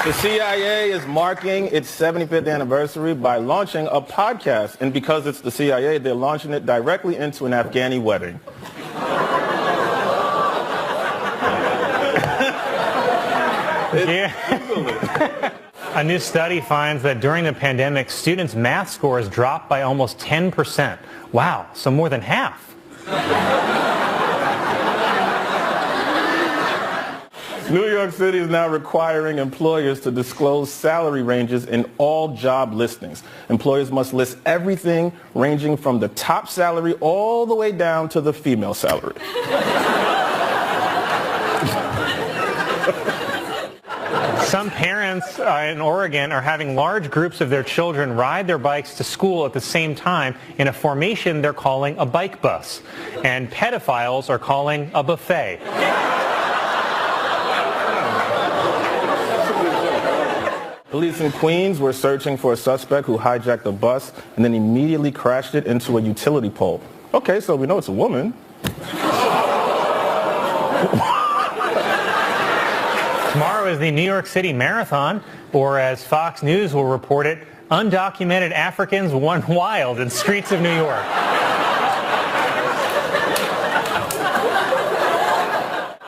The CIA is marking its 75th anniversary by launching a podcast. And because it's the CIA, they're launching it directly into an Afghani wedding. Yeah. A new study finds that during the pandemic, students' math scores dropped by almost 10%. Wow, so more than half. New York City is now requiring employers to disclose salary ranges in all job listings. Employers must list everything ranging from the top salary all the way down to the female salary. Some parents in Oregon are having large groups of their children ride their bikes to school at the same time in a formation they're calling a bike bus. And pedophiles are calling a buffet. Police in Queens were searching for a suspect who hijacked a bus and then immediately crashed it into a utility pole. Okay, so we know it's a woman. Tomorrow is the New York City Marathon, or as Fox News will report it, undocumented Africans run wild in streets of New York.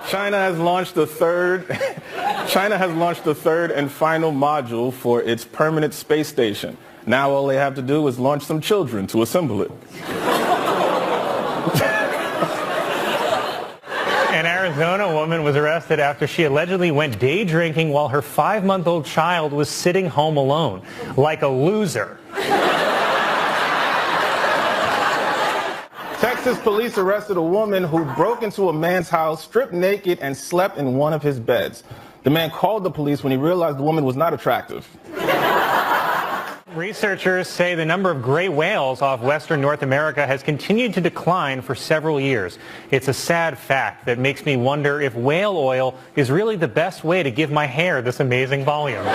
China has launched the third and final module for its permanent space station. Now all they have to do is launch some children to assemble it. An Arizona woman was arrested after she allegedly went day drinking while her 5-month-old child was sitting home alone, like a loser. Texas police arrested a woman who broke into a man's house, stripped naked, and slept in one of his beds. The man called the police when he realized the woman was not attractive. Researchers say the number of gray whales off western North America has continued to decline for several years. It's a sad fact that makes me wonder if whale oil is really the best way to give my hair this amazing volume.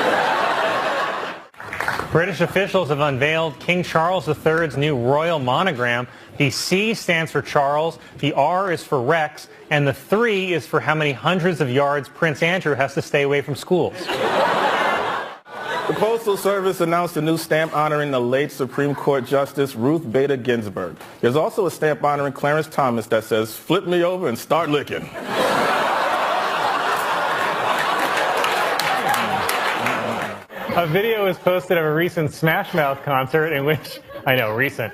British officials have unveiled King Charles III's new royal monogram. The C stands for Charles, the R is for Rex, and the 3 is for how many hundreds of yards Prince Andrew has to stay away from schools. The Postal Service announced a new stamp honoring the late Supreme Court Justice Ruth Bader Ginsburg. There's also a stamp honoring Clarence Thomas that says, "Flip me over and start licking." A video was posted of a recent Smash Mouth concert in which, a recent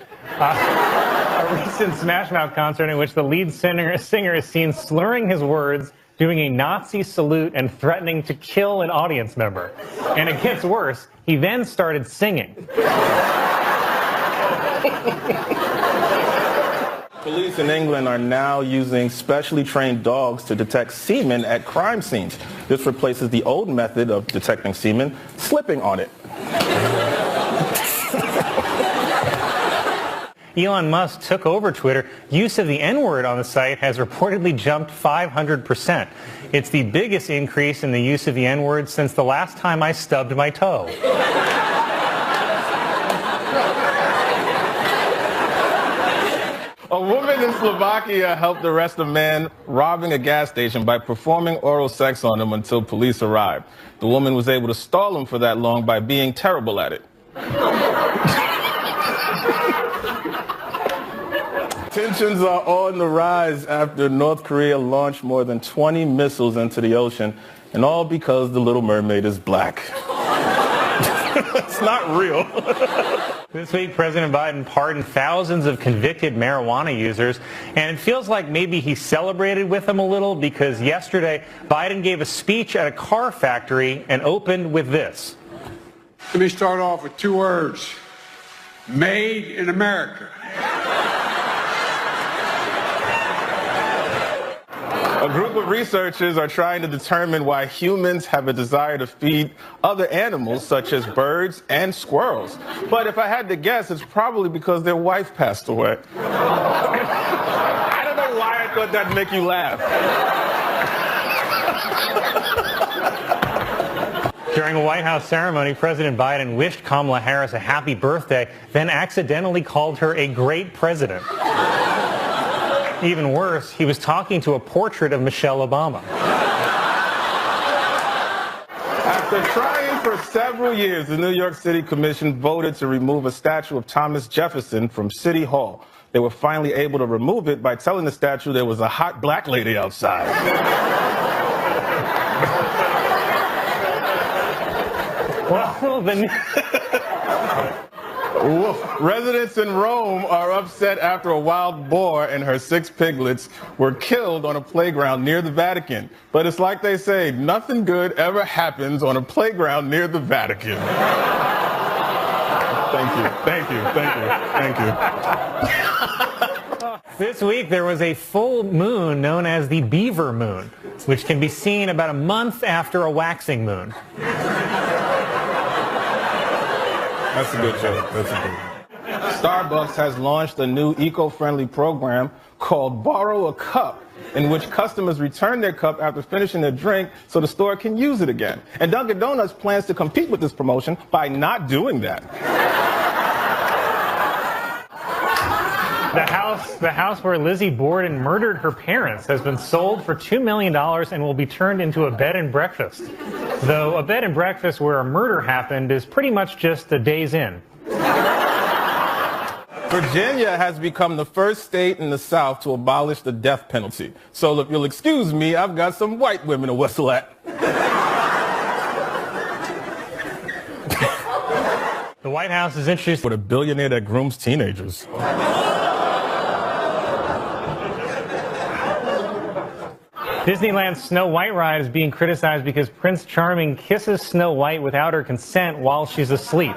Smash Mouth concert in which the lead singer is seen slurring his words, doing a Nazi salute, and threatening to kill an audience member. And it gets worse. He then started singing. Police in England are now using specially trained dogs to detect semen at crime scenes. This replaces the old method of detecting semen, slipping on it. Elon Musk took over Twitter. Use of the N-word on the site has reportedly jumped 500%. It's the biggest increase in the use of the N-word since the last time I stubbed my toe. A woman in Slovakia helped arrest a man robbing a gas station by performing oral sex on him until police arrived. The woman was able to stall him for that long by being terrible at it. Tensions are on the rise after North Korea launched more than 20 missiles into the ocean, and all because the Little Mermaid is black. It's not real. This week, President Biden pardoned thousands of convicted marijuana users, and it feels like maybe he celebrated with them a little because yesterday, Biden gave a speech at a car factory and opened with this. Let me start off with 2 words. Made in America. A group of researchers are trying to determine why humans have a desire to feed other animals, such as birds and squirrels. But if I had to guess, it's probably because their wife passed away. I don't know why I thought that'd make you laugh. During a White House ceremony, President Biden wished Kamala Harris a happy birthday, then accidentally called her a great president. Even worse, he was talking to a portrait of Michelle Obama. After trying for several years, the New York City Commission voted to remove a statue of Thomas Jefferson from City Hall. They were finally able to remove it by telling the statue there was a hot black lady outside. Well, Residents in Rome are upset after a wild boar and her 6 piglets were killed on a playground near the Vatican. But it's like they say, nothing good ever happens on a playground near the Vatican. Thank you, thank you, thank you, thank you. This week there was a full moon known as the Beaver Moon, which can be seen about a month after a waxing moon. That's a good joke. That's a good one. Starbucks has launched a new eco-friendly program called Borrow a Cup, in which customers return their cup after finishing their drink so the store can use it again. And Dunkin' Donuts plans to compete with this promotion by not doing that. The house where Lizzie Borden murdered her parents has been sold for $2 million and will be turned into a bed and breakfast. Though a bed and breakfast where a murder happened is pretty much just a day's inn. Virginia has become the first state in the South to abolish the death penalty. So if you'll excuse me, I've got some white women to whistle at. The White House is introduced With a billionaire that grooms teenagers. Disneyland's Snow White ride is being criticized because Prince Charming kisses Snow White without her consent while she's asleep,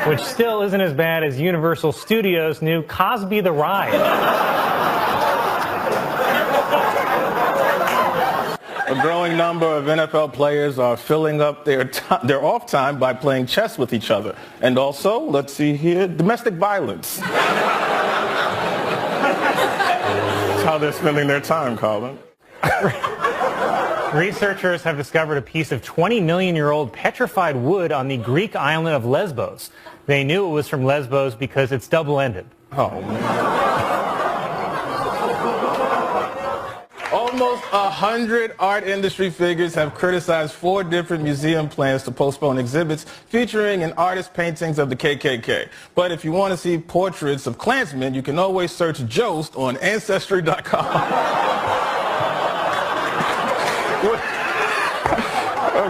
which still isn't as bad as Universal Studios' new Cosby the Ride. A growing number of NFL players are filling up their off time by playing chess with each other. And also, let's see here, domestic violence. That's how they're spending their time, Colin. Researchers have discovered a piece of 20-million-year-old petrified wood on the Greek island of Lesbos. They knew it was from Lesbos because it's double-ended. Oh, man. Almost 100 art industry figures have criticized 4 different museum plans to postpone exhibits featuring an artist's paintings of the KKK. But if you want to see portraits of Klansmen, you can always search Jost on Ancestry.com.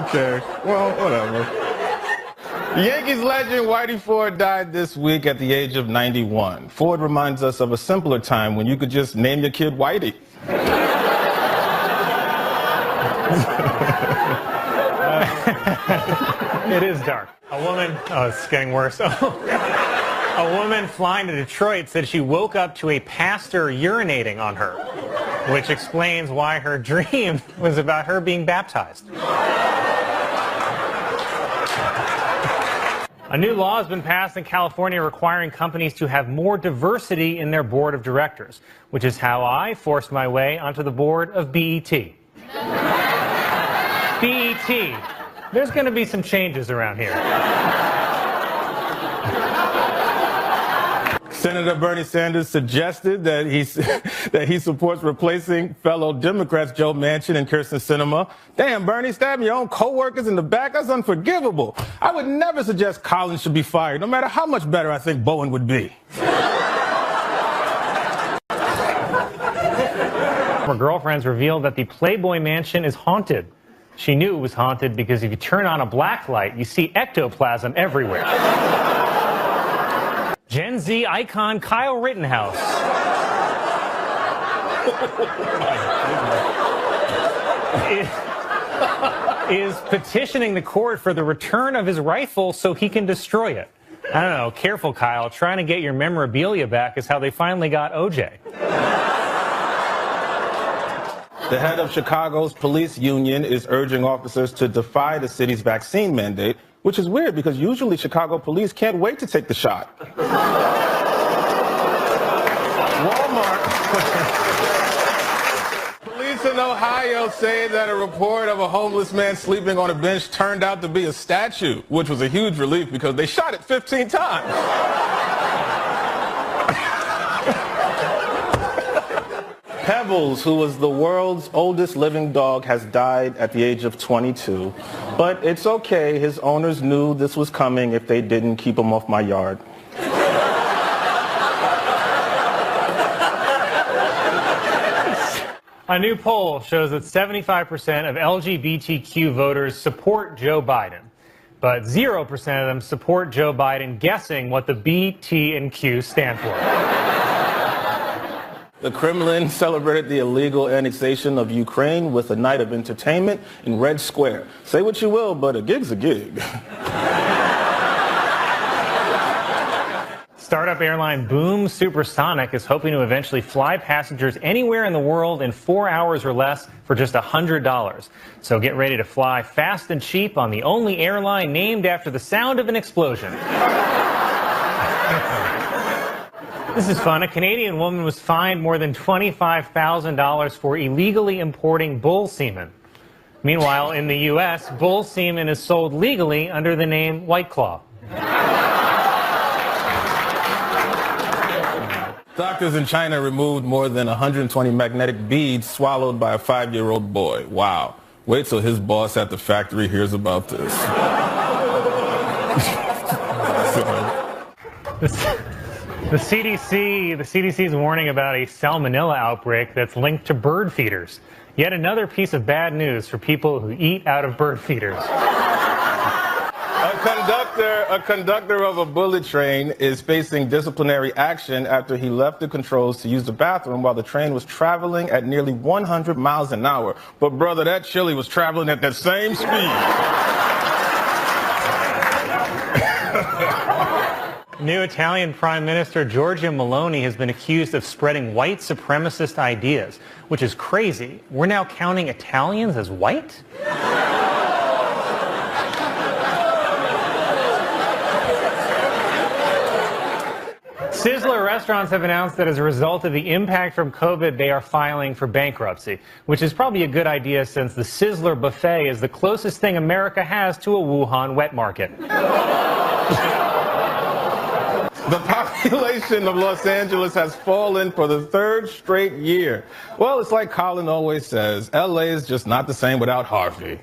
Okay, well, whatever. Yankees legend Whitey Ford died this week at the age of 91. Ford reminds us of a simpler time when you could just name your kid Whitey. It is dark. It's getting worse. A woman flying to Detroit said she woke up to a pastor urinating on her, which explains why her dream was about her being baptized. A new law has been passed in California requiring companies to have more diversity in their board of directors, which is how I forced my way onto the board of BET. BET. There's going to be some changes around here. Senator Bernie Sanders suggested that he supports replacing fellow Democrats Joe Manchin and Kyrsten Sinema. Damn, Bernie, stabbing your own co-workers in the back? That's unforgivable. I would never suggest Collins should be fired, no matter how much better I think Bowen would be. Her girlfriends revealed that the Playboy Mansion is haunted. She knew it was haunted because if you turn on a black light, you see ectoplasm everywhere. Gen Z icon Kyle Rittenhouse is petitioning the court for the return of his rifle so he can destroy it. I don't know, careful, Kyle. Trying to get your memorabilia back is how they finally got OJ. The head of Chicago's police union is urging officers to defy the city's vaccine mandate, which is weird because usually Chicago police can't wait to take the shot. Walmart. Police in Ohio say that a report of a homeless man sleeping on a bench turned out to be a statue, which was a huge relief because they shot it 15 times. Pebbles, who was the world's oldest living dog, has died at the age of 22. But it's okay. His owners knew this was coming if they didn't keep him off my yard. A new poll shows that 75% of LGBTQ voters support Joe Biden, but 0% of them support Joe Biden guessing what the B, T, and Q stand for. The Kremlin celebrated the illegal annexation of Ukraine with a night of entertainment in Red Square. Say what you will, but a gig's a gig. Startup airline Boom Supersonic is hoping to eventually fly passengers anywhere in the world in 4 hours or less for just $100. So get ready to fly fast and cheap on the only airline named after the sound of an explosion. This is fun. A Canadian woman was fined more than $25,000 for illegally importing bull semen. Meanwhile, in the U.S., bull semen is sold legally under the name White Claw. Doctors in China removed more than 120 magnetic beads swallowed by a 5-year-old boy. Wow. Wait till his boss at the factory hears about this. The CDC is warning about a salmonella outbreak that's linked to bird feeders. Yet another piece of bad news for people who eat out of bird feeders. A conductor of a bullet train is facing disciplinary action after he left the controls to use the bathroom while the train was traveling at nearly 100 miles an hour. But brother, that chili was traveling at that same speed. New Italian Prime Minister Giorgia Meloni has been accused of spreading white supremacist ideas, which is crazy. We're now counting Italians as white? Sizzler restaurants have announced that as a result of the impact from COVID, they are filing for bankruptcy, which is probably a good idea since the Sizzler buffet is the closest thing America has to a Wuhan wet market. The population of Los Angeles has fallen for the 3rd straight year. Well, it's like Colin always says, LA is just not the same without Harvey.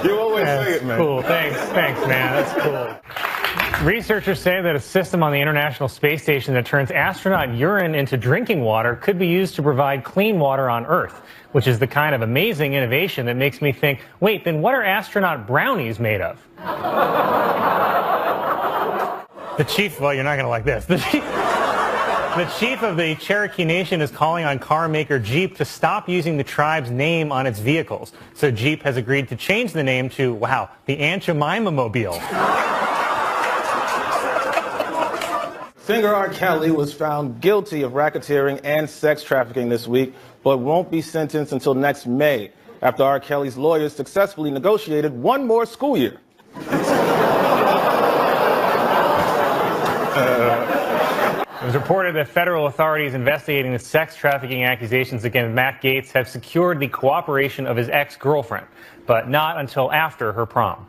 You always say it, man. Cool. Thanks, man. That's cool. Researchers say that a system on the International Space Station that turns astronaut urine into drinking water could be used to provide clean water on Earth, which is the kind of amazing innovation that makes me think, wait, then what are astronaut brownies made of? The chief, well, you're not going to like this. The chief of the Cherokee Nation is calling on car maker Jeep to stop using the tribe's name on its vehicles. So Jeep has agreed to change the name to, wow, the Aunt Jemima Mobile. Singer R. Kelly was found guilty of racketeering and sex trafficking this week, but won't be sentenced until next May, after R. Kelly's lawyers successfully negotiated one more school year. It was reported that federal authorities investigating the sex trafficking accusations against Matt Gaetz have secured the cooperation of his ex-girlfriend, but not until after her prom.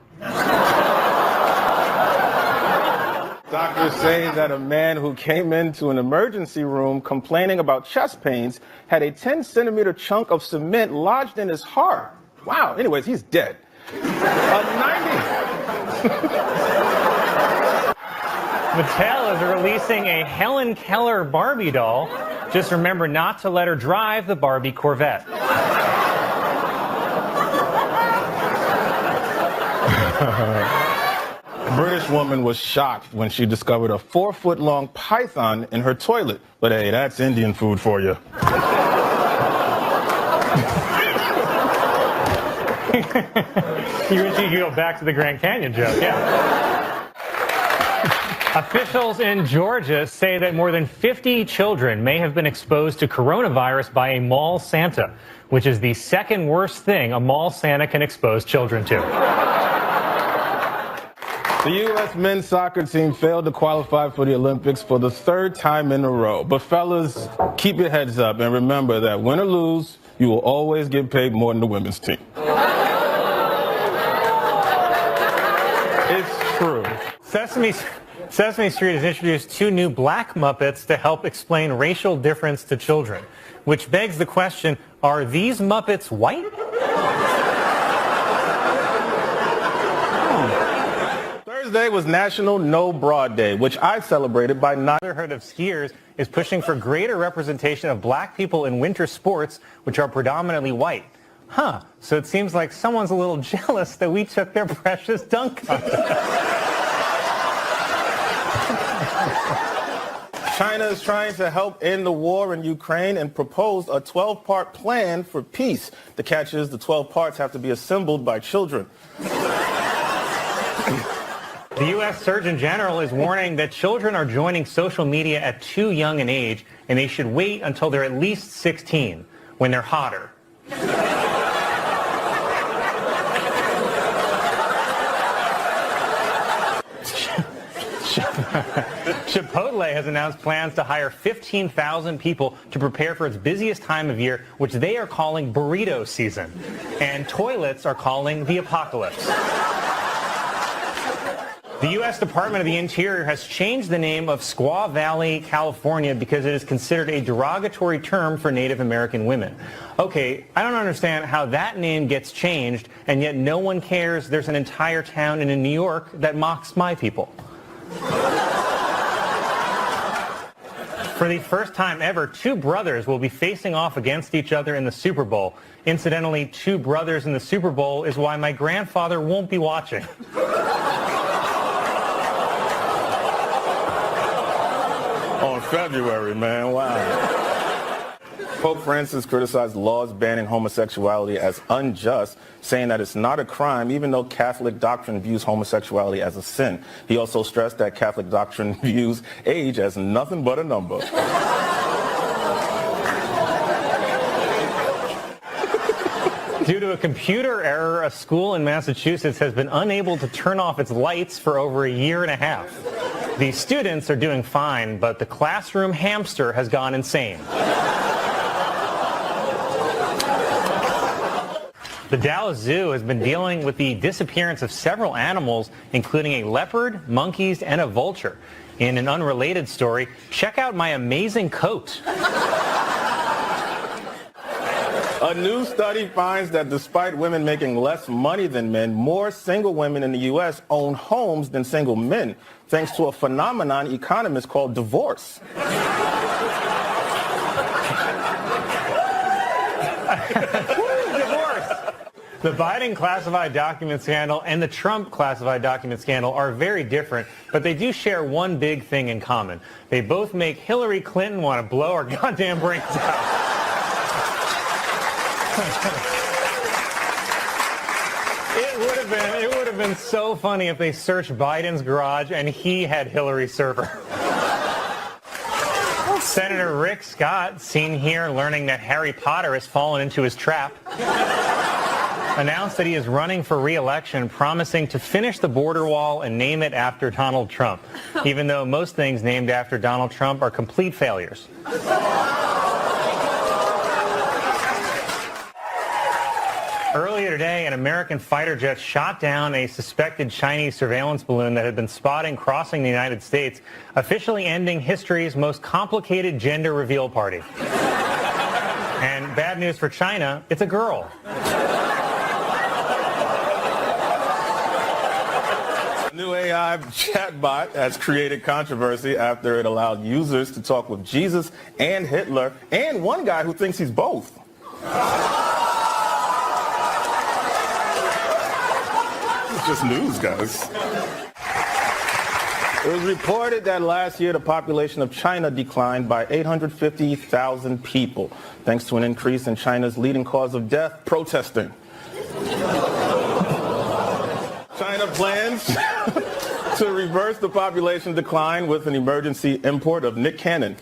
Doctors say that a man who came into an emergency room complaining about chest pains had a 10-centimeter chunk of cement lodged in his heart. Wow. Anyways, he's dead. Mattel is releasing a Helen Keller Barbie doll. Just remember not to let her drive the Barbie Corvette. A British woman was shocked when she discovered a 4-foot-long python in her toilet. But hey, that's Indian food for you. You wish you could go back to the Grand Canyon joke, yeah. Officials in Georgia say that more than 50 children may have been exposed to coronavirus by a mall Santa, which is the second worst thing a mall Santa can expose children to. The U.S. men's soccer team failed to qualify for the Olympics for the 3rd time in a row. But fellas, keep your heads up and remember that win or lose, you will always get paid more than the women's team. It's true. Sesame Street has introduced 2 new black Muppets to help explain racial difference to children, which begs the question, are these Muppets white? Thursday was National No Broad Day, which I celebrated by not. The Brotherhood of Skiers is pushing for greater representation of black people in winter sports, which are predominantly white. So it seems like someone's a little jealous that we took their precious dunk contest. China is trying to help end the war in Ukraine and proposed a 12-part plan for peace. The catch is the 12 parts have to be assembled by children. The U.S. Surgeon General is warning that children are joining social media at too young an age, and they should wait until they're at least 16, when they're hotter. Chipotle has announced plans to hire 15,000 people to prepare for its busiest time of year, which they are calling burrito season, and toilets are calling the apocalypse. The U.S. Department of the Interior has changed the name of Squaw Valley, California, because it is considered a derogatory term for Native American women. Okay, I don't understand how that name gets changed, and yet no one cares there's an entire town in New York that mocks my people. For the first time ever, 2 brothers will be facing off against each other in the Super Bowl. Incidentally, 2 brothers in the Super Bowl is why my grandfather won't be watching. On February, man, wow. Pope Francis criticized laws banning homosexuality as unjust, saying that it's not a crime, even though Catholic doctrine views homosexuality as a sin. He also stressed that Catholic doctrine views age as nothing but a number. Due to a computer error, a school in Massachusetts has been unable to turn off its lights for over a year and a half. The students are doing fine, but the classroom hamster has gone insane. The Dallas Zoo has been dealing with the disappearance of several animals, including a leopard, monkeys, and a vulture. In an unrelated story, check out my amazing coat. A new study finds that despite women making less money than men, more single women in the U.S. own homes than single men, thanks to a phenomenon economists call divorce. The Biden classified document scandal and the Trump classified document scandal are very different, but they do share one big thing in common. They both make Hillary Clinton want to blow our goddamn brains out. It would have been so funny if they searched Biden's garage and he had Hillary's server. Senator Rick Scott, seen here learning that Harry Potter has fallen into his trap, announced that he is running for re-election, promising to finish the border wall and name it after Donald Trump, even though most things named after Donald Trump are complete failures. Earlier today, an American fighter jet shot down a suspected Chinese surveillance balloon that had been spotted crossing the United States, officially ending history's most complicated gender reveal party. And bad news for China, it's a girl. A new AI chatbot has created controversy after it allowed users to talk with Jesus and Hitler and one guy who thinks he's both. It's just news, guys. It was reported that last year the population of China declined by 850,000 people, thanks to an increase in China's leading cause of death, protesting. China plans to reverse the population decline with an emergency import of Nick Cannon.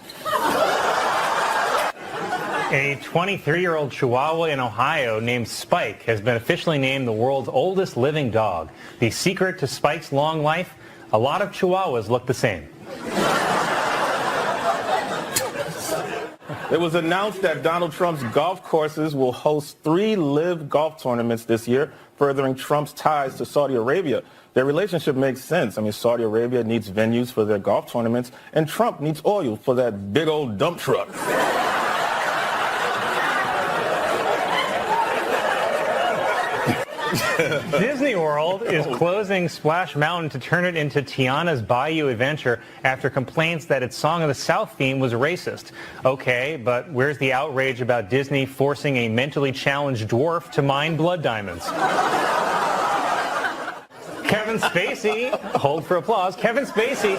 A 23-year-old Chihuahua in Ohio named Spike has been officially named the world's oldest living dog. The secret to Spike's long life? A lot of Chihuahuas look the same. It was announced that Donald Trump's golf courses will host 3 live golf tournaments this year, furthering Trump's ties to Saudi Arabia. Their relationship makes sense. I mean, Saudi Arabia needs venues for their golf tournaments, and Trump needs oil for that big old dump truck. Disney World is closing Splash Mountain to turn it into Tiana's Bayou Adventure after complaints that its Song of the South theme was racist. Okay, but where's the outrage about Disney forcing a mentally challenged dwarf to mine blood diamonds? Kevin Spacey, hold for applause, Kevin Spacey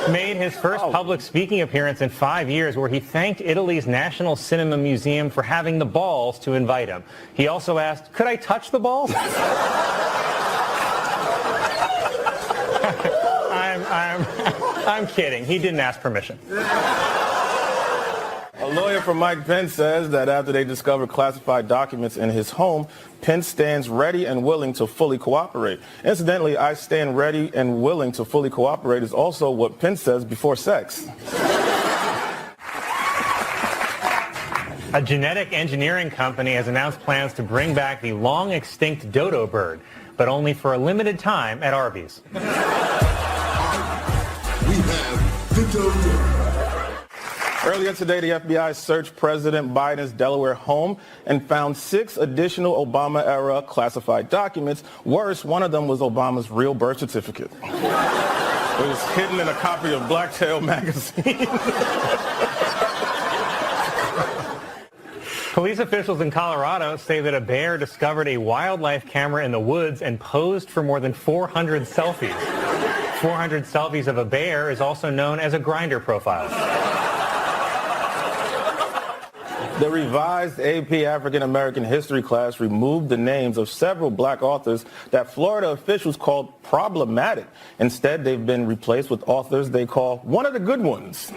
made his first public speaking appearance in 5 years where he thanked Italy's National Cinema Museum for having the balls to invite him. He also asked, could I touch the balls? I'm kidding. He didn't ask permission. A lawyer for Mike Pence says that after they discovered classified documents in his home, Pence stands ready and willing to fully cooperate. Incidentally, I stand ready and willing to fully cooperate is also what Pence says before sex. A genetic engineering company has announced plans to bring back the long-extinct dodo bird, but only for a limited time at Arby's. We have the dodo. Earlier today, the FBI searched President Biden's Delaware home and found 6 additional Obama-era classified documents. Worse, one of them was Obama's real birth certificate. It was hidden in a copy of Blacktail magazine. Police officials in Colorado say that a bear discovered a wildlife camera in the woods and posed for more than 400 selfies. 400 selfies of a bear is also known as a Grindr profile. The revised AP African American History class removed the names of several black authors that Florida officials called problematic. Instead, they've been replaced with authors they call one of the good ones.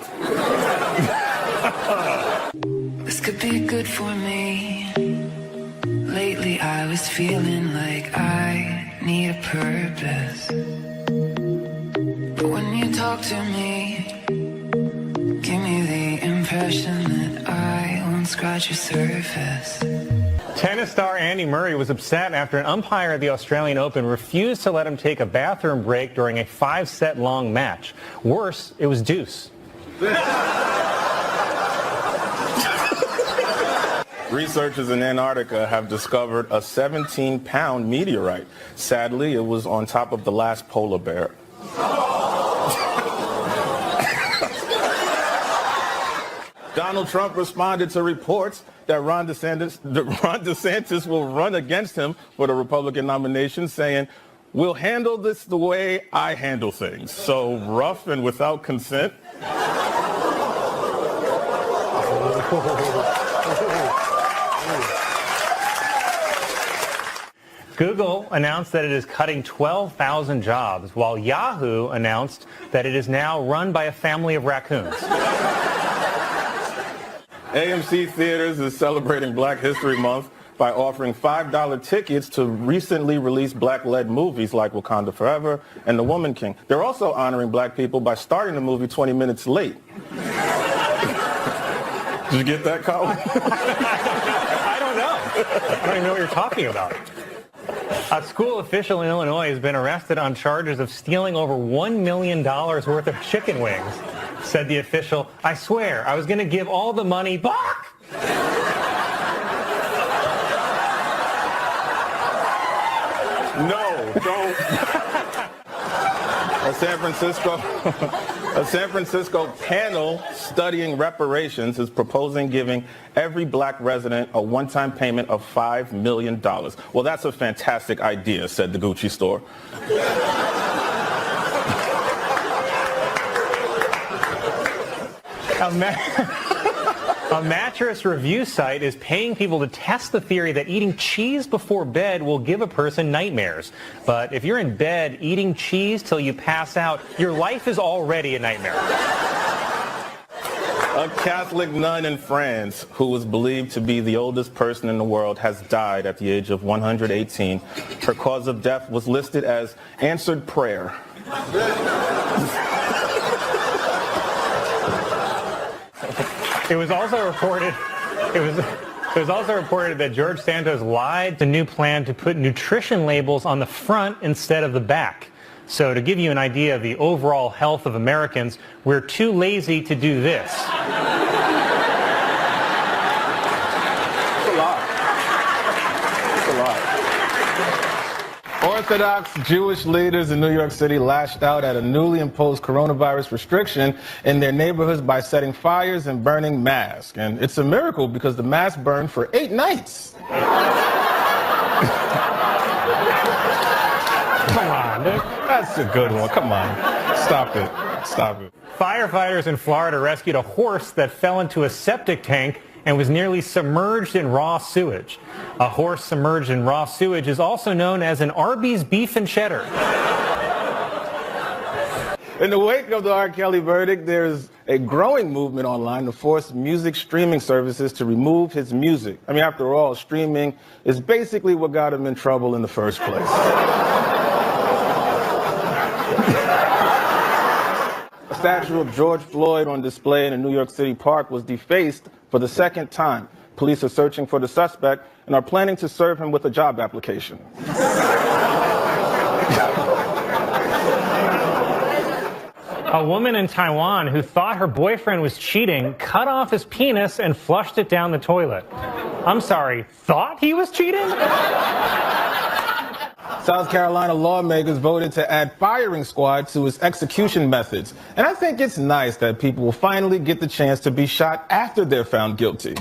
This could be good for me. Lately I was feeling like I need a purpose. But when you talk to me, give me the impression that I won't scratch your surface. Tennis star Andy Murray was upset after an umpire at the Australian Open refused to let him take a bathroom break during a 5-set long match. Worse, it was deuce. Researchers in Antarctica have discovered a 17-pound meteorite. Sadly, it was on top of the last polar bear. Donald Trump responded to reports that Ron DeSantis will run against him for the Republican nomination, saying, "We'll handle this the way I handle things." So rough and without consent. Google announced that it is cutting 12,000 jobs, while Yahoo announced that it is now run by a family of raccoons. AMC Theaters is celebrating Black History Month by offering $5 tickets to recently released black-led movies like Wakanda Forever and The Woman King. They're also honoring black people by starting the movie 20 minutes late. Did you get that, Colin? I don't know. I don't even know what you're talking about. A school official in Illinois has been arrested on charges of stealing over $1 million worth of chicken wings. Said the official, "I swear, I was going to give all the money back." No, don't. A San Francisco panel studying reparations is proposing giving every black resident a one-time payment of $5 million. Well, that's a fantastic idea, said the Gucci store. A mattress review site is paying people to test the theory that eating cheese before bed will give a person nightmares. But if you're in bed eating cheese till you pass out, your life is already a nightmare. A Catholic nun in France, who is believed to be the oldest person in the world, has died at the age of 118. Her cause of death was listed as answered prayer. It was also reported that George Santos lied. The new plan to put nutrition labels on the front instead of the back. So to give you an idea of the overall health of Americans, we're too lazy to do this. Orthodox Jewish leaders in New York City lashed out at a newly imposed coronavirus restriction in their neighborhoods by setting fires and burning masks. And it's a miracle because the mask burned for 8 nights. Come on, dude. That's a good one. Come on. Stop it. Stop it. Firefighters in Florida rescued a horse that fell into a septic tank and was nearly submerged in raw sewage. A horse submerged in raw sewage is also known as an Arby's beef and cheddar. In the wake of the R. Kelly verdict, there's a growing movement online to force music streaming services to remove his music. I mean, after all, streaming is basically what got him in trouble in the first place. A statue of George Floyd on display in a New York City park was defaced for the second time. Police are searching for the suspect and are planning to serve him with a job application. A woman in Taiwan who thought her boyfriend was cheating cut off his penis and flushed it down the toilet. I'm sorry, thought he was cheating? South Carolina lawmakers voted to add firing squad to its execution methods. And I think it's nice that people will finally get the chance to be shot after they're found guilty.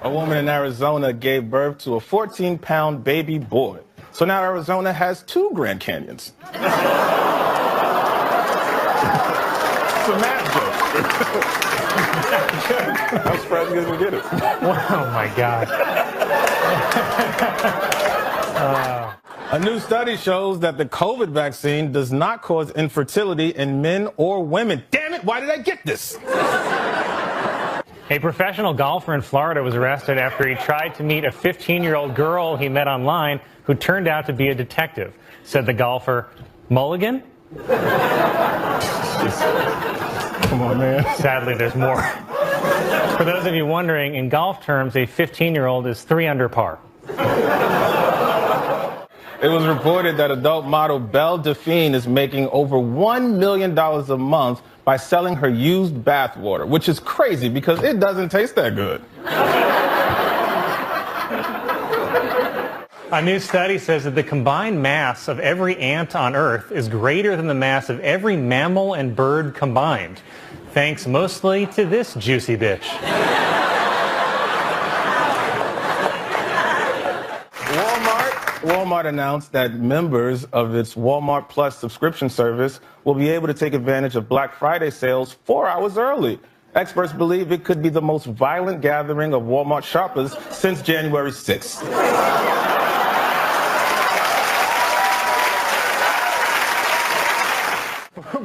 A woman in Arizona gave birth to a 14-pound baby boy. So now Arizona has 2 Grand Canyons. It's a math joke. I'm surprised you guys didn't get it. Oh my God. A new study shows that the COVID vaccine does not cause infertility in men or women. Damn it, why did I get this? A professional golfer in Florida was arrested after he tried to meet a 15-year-old girl he met online who turned out to be a detective. Said the golfer, Mulligan? Come on, man. Sadly, there's more. For those of you wondering, in golf terms, a 15-year-old is 3 under par. It was reported that adult model Belle Delphine is making over $1 million a month by selling her used bathwater, which is crazy because it doesn't taste that good. A new study says that the combined mass of every ant on Earth is greater than the mass of every mammal and bird combined, thanks mostly to this juicy bitch. Walmart announced that members of its Walmart Plus subscription service will be able to take advantage of Black Friday sales 4 hours early. Experts believe it could be the most violent gathering of Walmart shoppers since January 6th.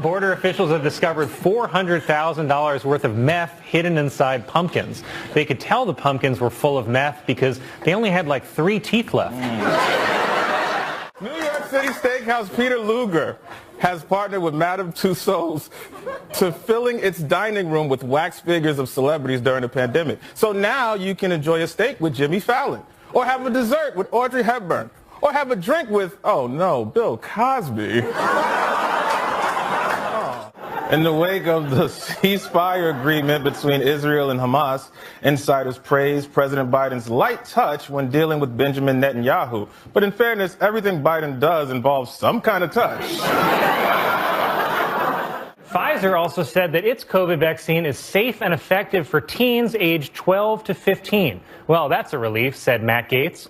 Border officials have discovered $400,000 worth of meth hidden inside pumpkins. They could tell the pumpkins were full of meth because they only had like 3 teeth left. New York City Steakhouse Peter Luger has partnered with Madame Tussauds to filling its dining room with wax figures of celebrities during the pandemic. So now you can enjoy a steak with Jimmy Fallon, or have a dessert with Audrey Hepburn, or have a drink with, oh no, Bill Cosby. In the wake of the ceasefire agreement between Israel and Hamas, insiders praised President Biden's light touch when dealing with Benjamin Netanyahu. But in fairness, everything Biden does involves some kind of touch. Pfizer also said that its COVID vaccine is safe and effective for teens aged 12 to 15. Well, that's a relief, said Matt Gaetz.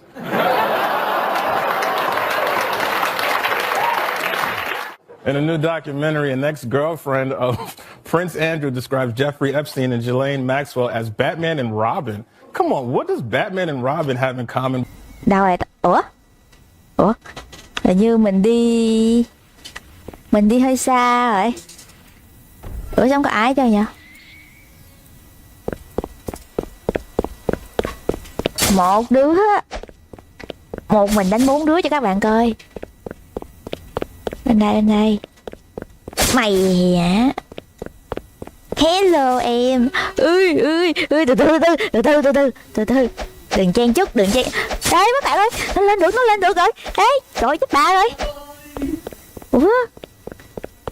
In a new documentary, an ex-girlfriend of Prince Andrew describes Jeffrey Epstein and Ghislaine Maxwell as Batman and Robin. Come on, what does Batman and Robin have in common? Đâu rồi? Ủa? Hình như mình đi hơi xa rồi. Ủa sao không có ai cho nhỉ? Một đứa á. Một mình đánh 4 đứa cho các bạn coi. Bên đây. Mày hả? Hello em. Ui ui ui, từ từ. Đừng chen chúc, đừng chen. Đấy mấy bạn ơi, nó lên được rồi. Ê, trời chết bà rồi. Ủa,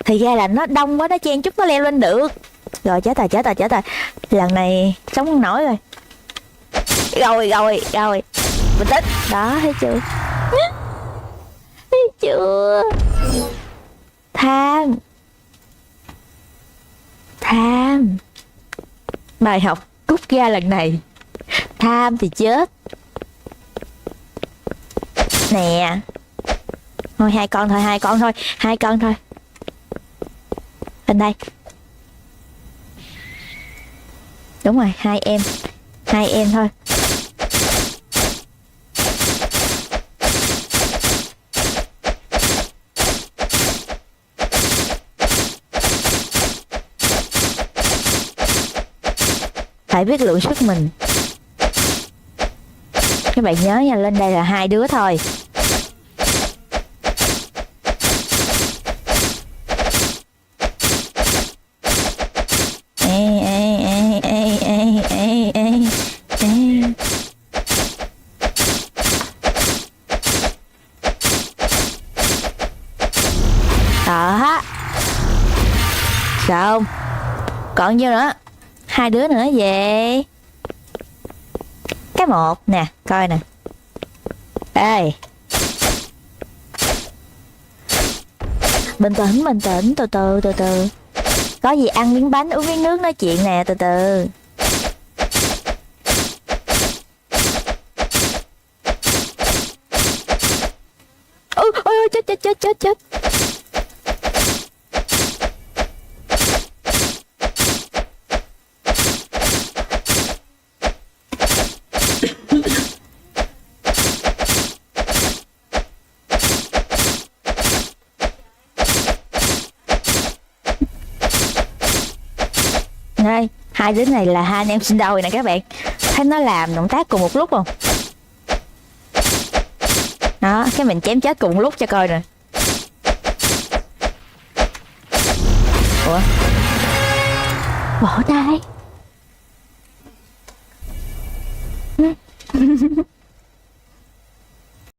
thì ra là nó đông quá, nó chen chúc nó leo lên được. Rồi chết rồi. Lần này sống không nổi rồi. Rồi. Bình tĩnh. Đó, thấy chưa? Thấy chưa? Tham. Bài học rút ra lần này, tham thì chết. Nè. Thôi hai con thôi. Lên đây. Đúng rồi, hai em thôi. Phải biết lượng sức mình. Các bạn nhớ nha, lên đây là hai đứa thôi. Đó. Sao không? Còn nhiêu nữa? Hai đứa nữa về. Cái một nè, coi nè. Ê, bình tĩnh, từ từ. Có gì ăn miếng bánh, uống miếng nước, nói chuyện nè, từ từ. Ôi, chết. Đây, hai đứa này là hai anh em sinh đôi nè các bạn. Thấy nó làm động tác cùng một lúc không? Đó, cái mình chém chết cùng một lúc cho coi nè. Ủa? Bỏ tay.